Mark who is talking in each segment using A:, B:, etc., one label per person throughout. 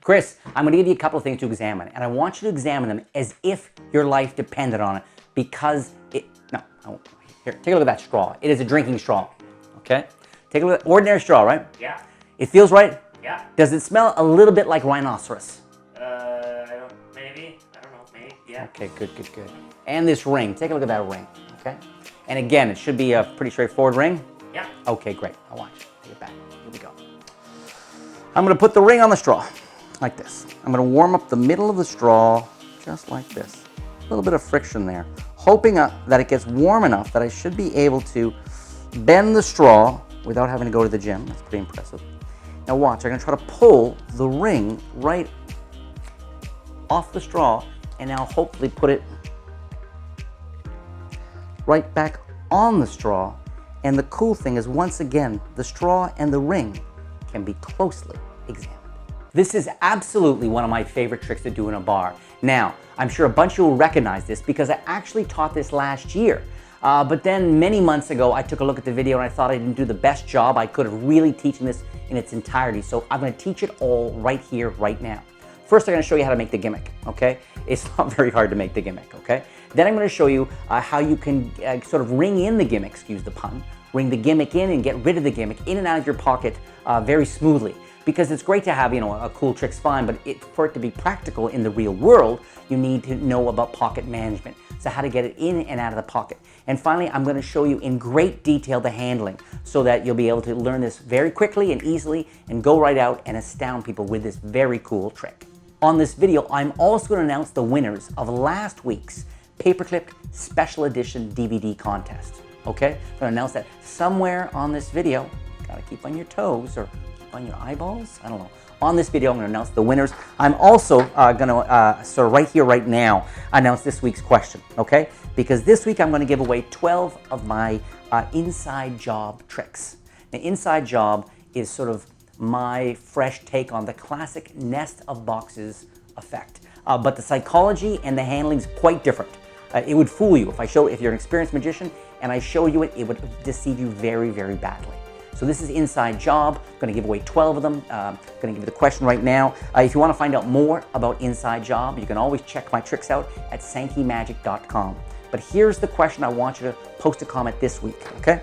A: Chris, I'm going to give you a couple of things to examine, and I want you to examine them as if your life depended on it, because here, take a look at that straw. It is a drinking straw, okay? Take a look at ordinary straw, right?
B: Yeah.
A: It feels right?
B: Yeah.
A: Does it smell a little bit like rhinoceros?
B: Maybe. I don't know. Maybe. Yeah.
A: Okay, good. And this ring, take a look at that ring, okay? And again, it should be a pretty straightforward ring.
B: Yeah.
A: Okay, great. I want you. Take it back. Here we go. I'm going to put the ring on the straw, like this. I'm going to warm up the middle of the straw, just like this. A little bit of friction there, hoping that it gets warm enough that I should be able to bend the straw without having to go to the gym. That's pretty impressive. Now watch, I'm going to try to pull the ring right off the straw, and now hopefully put it right back on the straw. And the cool thing is, once again, the straw and the ring can be closely examined. This is absolutely one of my favorite tricks to do in a bar. Now, I'm sure a bunch of you will recognize this because I actually taught this last year. But then many months ago, I took a look at the video and I thought I didn't do the best job I could of really teaching this in its entirety. So I'm going to teach it all right here, right now. First, I'm going to show you how to make the gimmick, okay? It's not very hard to make the gimmick, okay? Then I'm going to show you how you can sort of ring in the gimmick, excuse the pun, ring the gimmick in and get rid of the gimmick in and out of your pocket very smoothly. Because it's great to have, a cool trick's fine, but for it to be practical in the real world, you need to know about pocket management. So how to get it in and out of the pocket. And finally, I'm going to show you in great detail the handling so that you'll be able to learn this very quickly and easily and go right out and astound people with this very cool trick. On this video, I'm also going to announce the winners of last week's Paperclip Special Edition DVD contest. Okay? I'm going to announce that somewhere on this video. Got to keep on your toes or on your eyeballs? I don't know. On this video, I'm going to announce the winners. I'm also going to, so right here, right now, announce this week's question, okay? Because this week I'm going to give away 12 of my inside job tricks. Now, inside job is sort of my fresh take on the classic nest of boxes effect. But the psychology and the handling is quite different. It would fool you if you're an experienced magician and I show you it, it would deceive you very, very badly. So this is Inside Job. I'm going to give away 12 of them. I'm going to give you the question right now. If you want to find out more about Inside Job, you can always check my tricks out at sankeymagic.com. But here's the question I want you to post a comment this week, okay?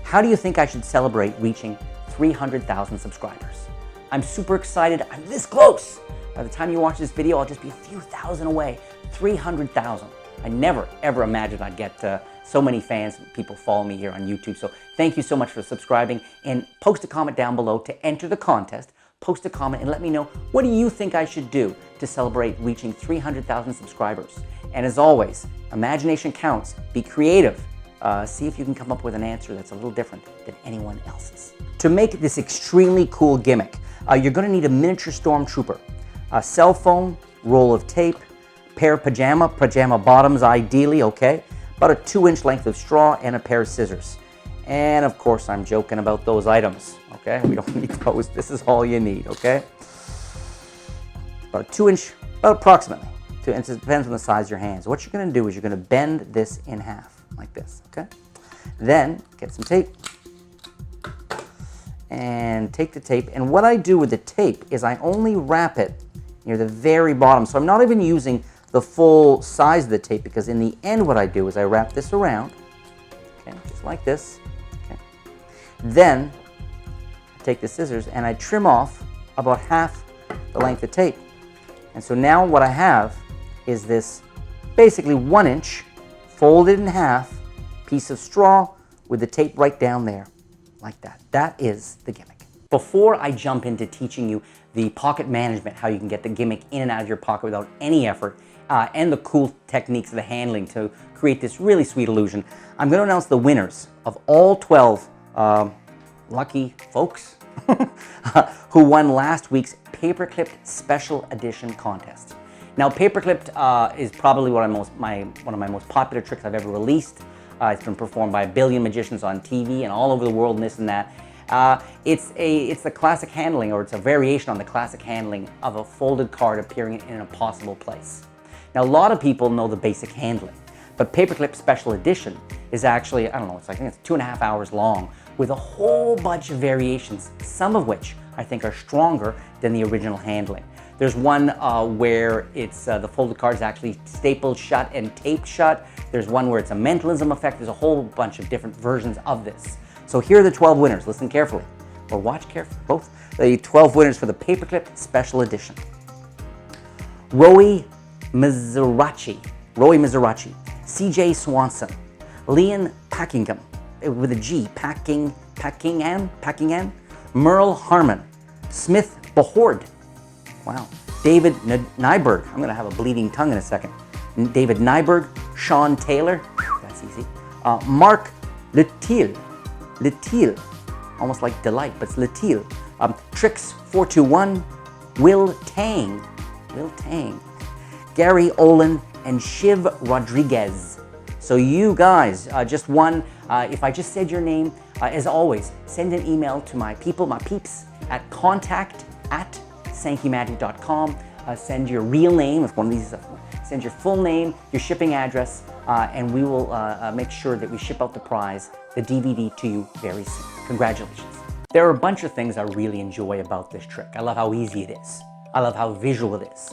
A: How do you think I should celebrate reaching 300,000 subscribers? I'm super excited. I'm this close. By the time you watch this video, I'll just be a few thousand away. 300,000. I never, ever imagined I'd get so many fans, people follow me here on YouTube. So thank you so much for subscribing, and post a comment down below to enter the contest. Post a comment and let me know, what do you think I should do to celebrate reaching 300,000 subscribers? And as always, imagination counts. Be creative. See if you can come up with an answer that's a little different than anyone else's. To make this extremely cool gimmick, you're going to need a miniature stormtrooper, a cell phone, roll of tape, pair of pajama bottoms ideally, okay? About a 2-inch length of straw and a pair of scissors. And of course, I'm joking about those items, okay? We don't need those. This is all you need, okay? About a 2-inch, about approximately. It depends on the size of your hands. What you're gonna do is you're gonna bend this in half, like this, okay? Then, get some tape. And take the tape. And what I do with the tape is I only wrap it near the very bottom. So I'm not even using the full size of the tape, because in the end what I do is I wrap this around, okay, just like this, okay. Then I take the scissors and I trim off about half the length of tape. And so now what I have is this basically 1-inch folded in half piece of straw with the tape right down there, like that. That is the gimmick. Before I jump into teaching you the pocket management, how you can get the gimmick in and out of your pocket without any effort, and the cool techniques of the handling to create this really sweet illusion, I'm going to announce the winners of all 12 lucky folks who won last week's Paperclip Special Edition contest. Now, Paperclip is probably one of my most popular tricks I've ever released. It's been performed by a billion magicians on TV and all over the world and this and that. It's the classic handling, or it's a variation on the classic handling of a folded card appearing in an impossible place. Now, a lot of people know the basic handling, but Paperclip Special Edition is actually, I don't know, I think it's 2.5 hours long with a whole bunch of variations, some of which I think are stronger than the original handling. There's one where it's the folded card is actually stapled shut and taped shut. There's one where it's a mentalism effect. There's a whole bunch of different versions of this. So here are the 12 winners. Listen carefully, or watch carefully, both. The 12 winners for the Paperclip Special Edition. Roy Mizrachi, CJ Swanson, Leon Packingham, with a G, Packingham, Merle Harmon, Smith Behord, wow, David Nyberg, I'm gonna have a bleeding tongue in a second, David Nyberg, Sean Taylor, whew, that's easy, Mark Letil, almost like delight, but it's Letil, Trix421, Will Tang, Gary Olin, and Shiv Rodriguez. So you guys just won. If I just said your name, as always, send an email to my peeps at contact@sankeymagic.com. Send your real name, if one of these, send your full name, your shipping address, and we will make sure that we ship out the prize, the DVD, to you very soon. Congratulations. There are a bunch of things I really enjoy about this trick. I love how easy it is. I love how visual it is.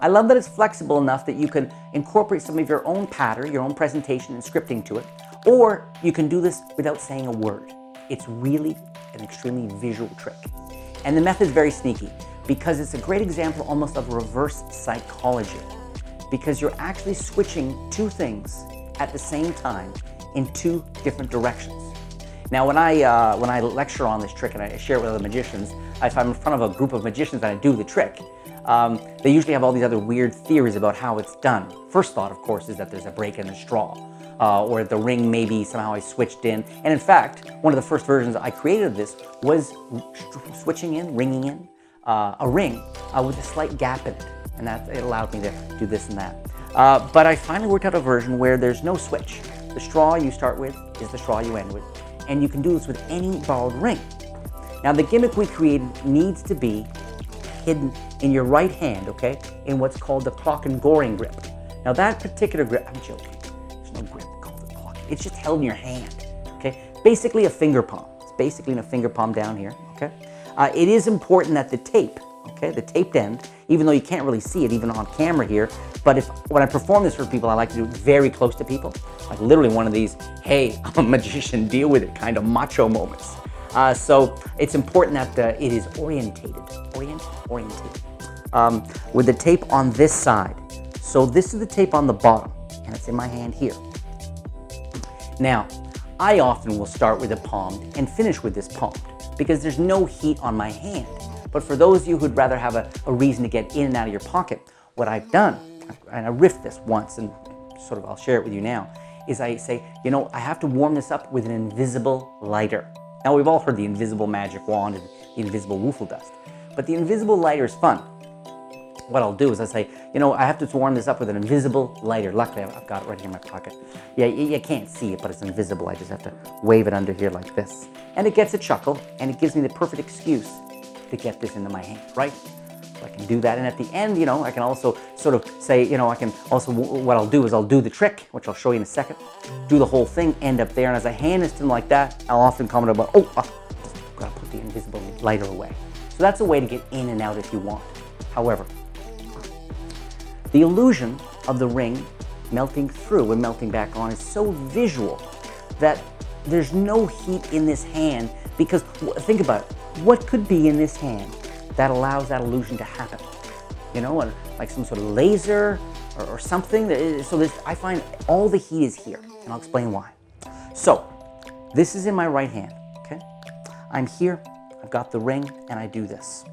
A: I love that it's flexible enough that you can incorporate some of your own pattern, your own presentation and scripting to it, or you can do this without saying a word. It's really an extremely visual trick. And the method is very sneaky because it's a great example almost of reverse psychology, because you're actually switching two things at the same time in two different directions. Now, when I lecture on this trick and I share it with other magicians, if I'm in front of a group of magicians and I do the trick, they usually have all these other weird theories about how it's done. First thought, of course, is that there's a break in the straw, or the ring maybe somehow I switched in. And in fact, one of the first versions I created of this was switching in, ringing in a ring with a slight gap in it. And that it allowed me to do this and that. But I finally worked out a version where there's no switch. The straw you start with is the straw you end with. And you can do this with any borrowed ring. Now, the gimmick we created needs to be hidden in your right hand, okay, in what's called the clock and goring grip. Now, that particular grip, I'm joking, there's no grip called the clock. It's just held in your hand, okay? Basically a finger palm. It's basically in a finger palm down here, okay? It is important that the tape, okay, the taped end, even though you can't really see it even on camera here, but when I perform this for people, I like to do it very close to people, like literally one of these, hey, I'm a magician, deal with it, kind of macho moments. So it's important that it is orientated with the tape on this side. So this is the tape on the bottom, and it's in my hand here. Now, I often will start with a palmed and finish with this palmed because there's no heat on my hand. But for those of you who'd rather have a reason to get in and out of your pocket, what I've done, and I riffed this once and sort of I'll share it with you now, is I say, you know, I have to warm this up with an invisible lighter. Now, we've all heard the invisible magic wand and the invisible woofle dust, but the invisible lighter is fun. What I'll do is I say, you know, I have to warm this up with an invisible lighter. Luckily, I've got it right here in my pocket. Yeah, you can't see it, but it's invisible. I just have to wave it under here like this. And it gets a chuckle, and it gives me the perfect excuse to get this into my hand, right? So I can do that, and at the end, you know, I can also sort of say, you know, I can also, what I'll do is I'll do the trick, which I'll show you in a second, do the whole thing, end up there, and as I hand this to them like that, I'll often comment about, oh, gotta put the invisible lighter away. So that's a way to get in and out if you want. However, the illusion of the ring melting through and melting back on is so visual that there's no heat in this hand because, think about it, what could be in this hand that allows that illusion to happen? You know, like some sort of laser or something. So I find all the heat is here, and I'll explain why. So, this is in my right hand, okay? I'm here, I've got the ring, and I do this.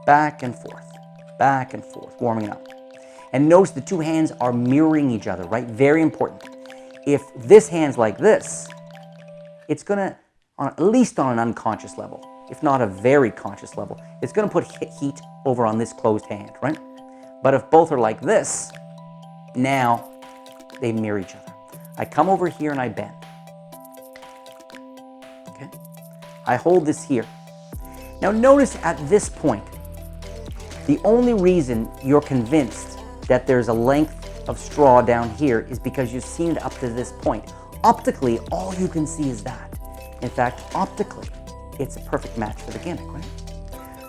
A: Back and forth, warming it up. And notice the two hands are mirroring each other, right? Very important. If this hand's like this, it's gonna, at least on an unconscious level, if not a very conscious level, it's gonna put heat over on this closed hand, right? But if both are like this, now they mirror each other. I come over here and I bend, okay? I hold this here. Now notice at this point, the only reason you're convinced that there's a length of straw down here is because you've seen it up to this point. Optically, all you can see is that. In fact, optically, it's a perfect match for the gimmick, right?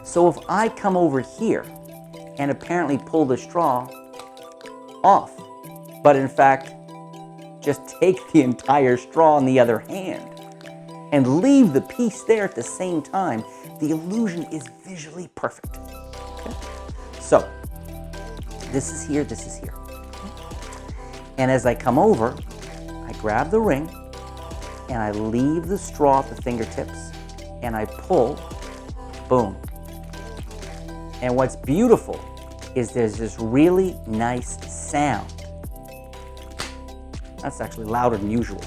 A: So if I come over here and apparently pull the straw off, but in fact, just take the entire straw in the other hand and leave the piece there at the same time, the illusion is visually perfect. Okay? So, this is here, this is here. And as I come over, I grab the ring and I leave the straw at the fingertips and I pull, boom. And what's beautiful is there's this really nice sound. That's actually louder than usual,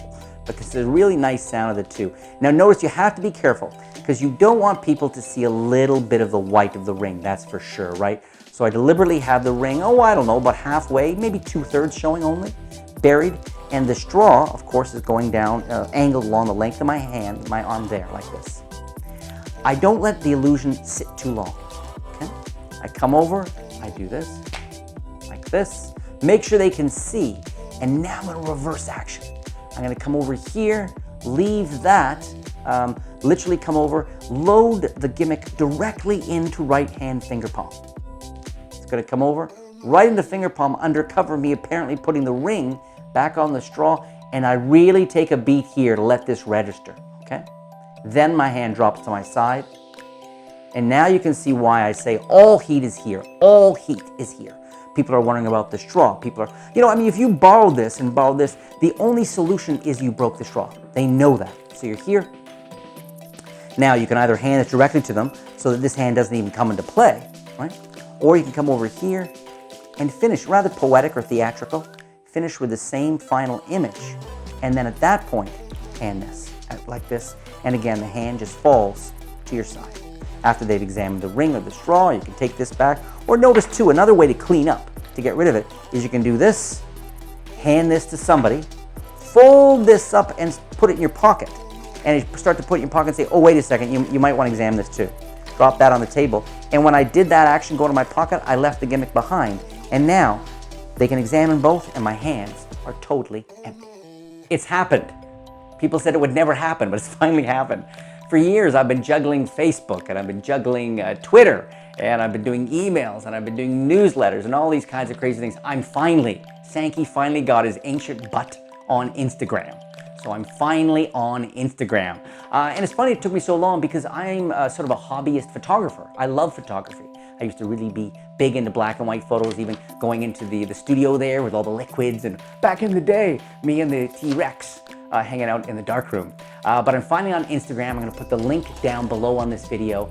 A: but this is a really nice sound of the two. Now notice you have to be careful because you don't want people to see a little bit of the white of the ring, that's for sure, right? So I deliberately have the ring, I don't know, about halfway, maybe 2/3 showing only, buried. And the straw, of course, is going down, angled along the length of my hand, my arm there, like this. I don't let the illusion sit too long, okay? I come over, I do this, like this. Make sure they can see. And now I'm gonna reverse action. I'm gonna come over here, leave that, literally come over, load the gimmick directly into right hand finger palm. It's gonna come over, right into finger palm, undercover me apparently putting the ring back on the straw, and I really take a beat here to let this register, okay? Then my hand drops to my side, and now you can see why I say all heat is here, all heat is here. People are wondering about the straw. People are, if you borrow this and borrow this, the only solution is you broke the straw. They know that. So you're here. Now you can either hand it directly to them so that this hand doesn't even come into play, right? Or you can come over here and finish, rather poetic or theatrical, finish with the same final image. And then at that point, hand this, like this. And again, the hand just falls to your side. After they've examined the ring or the straw, you can take this back. Or notice too, another way to clean up, to get rid of it, is you can do this, hand this to somebody, fold this up and put it in your pocket. And you start to put it in your pocket and say, oh, wait a second, you might want to examine this too. Drop that on the table. And when I did that action go into my pocket, I left the gimmick behind. And now they can examine both and my hands are totally empty. It's happened. People said it would never happen, but it's finally happened. For years, I've been juggling Facebook, and I've been juggling Twitter, and I've been doing emails, and I've been doing newsletters, and all these kinds of crazy things. Sankey finally got his ancient butt on Instagram. So I'm finally on Instagram. And it's funny it took me so long because I'm sort of a hobbyist photographer. I love photography. I used to really be big into black and white photos, even going into the studio there with all the liquids, and back in the day, me and the T-Rex. Hanging out in the darkroom. But I'm finally on Instagram. I'm gonna put the link down below on this video.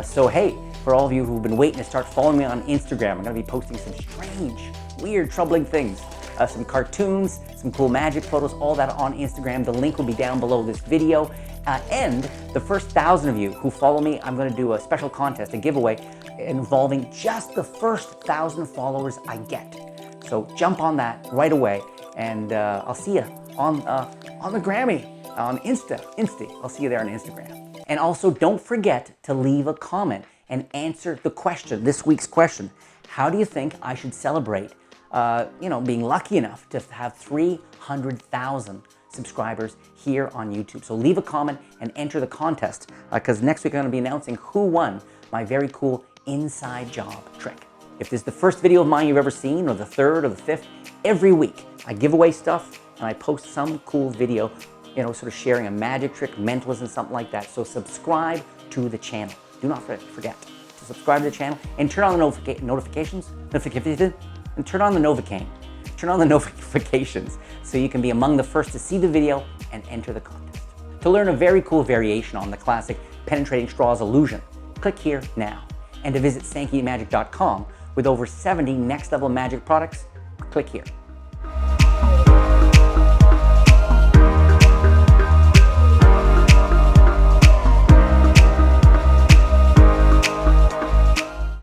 A: So hey, for all of you who've been waiting to start following me on Instagram, I'm gonna be posting some strange, weird, troubling things. Some cartoons, some cool magic photos, all that on Instagram. The link will be down below this video. And the first 1,000 of you who follow me, I'm gonna do a special contest, a giveaway, involving just the first 1,000 followers I get. So jump on that right away, and I'll see you on the Grammy, on Insta. I'll see you there on Instagram. And also don't forget to leave a comment and answer the question, this week's question. How do you think I should celebrate, being lucky enough to have 300,000 subscribers here on YouTube? So leave a comment and enter the contest, because next week I'm gonna be announcing who won my very cool inside job trick. If this is the first video of mine you've ever seen, or the third or the fifth, every week I give away stuff and I post some cool video, sort of sharing a magic trick, mentalism, something like that. So subscribe to the channel. Do not forget to subscribe to the channel and turn on the notifications, and turn on the notifications so you can be among the first to see the video and enter the contest. To learn a very cool variation on the classic penetrating straws illusion, click here now. And to visit SankeyMagic.com with over 70 next level magic products, click here.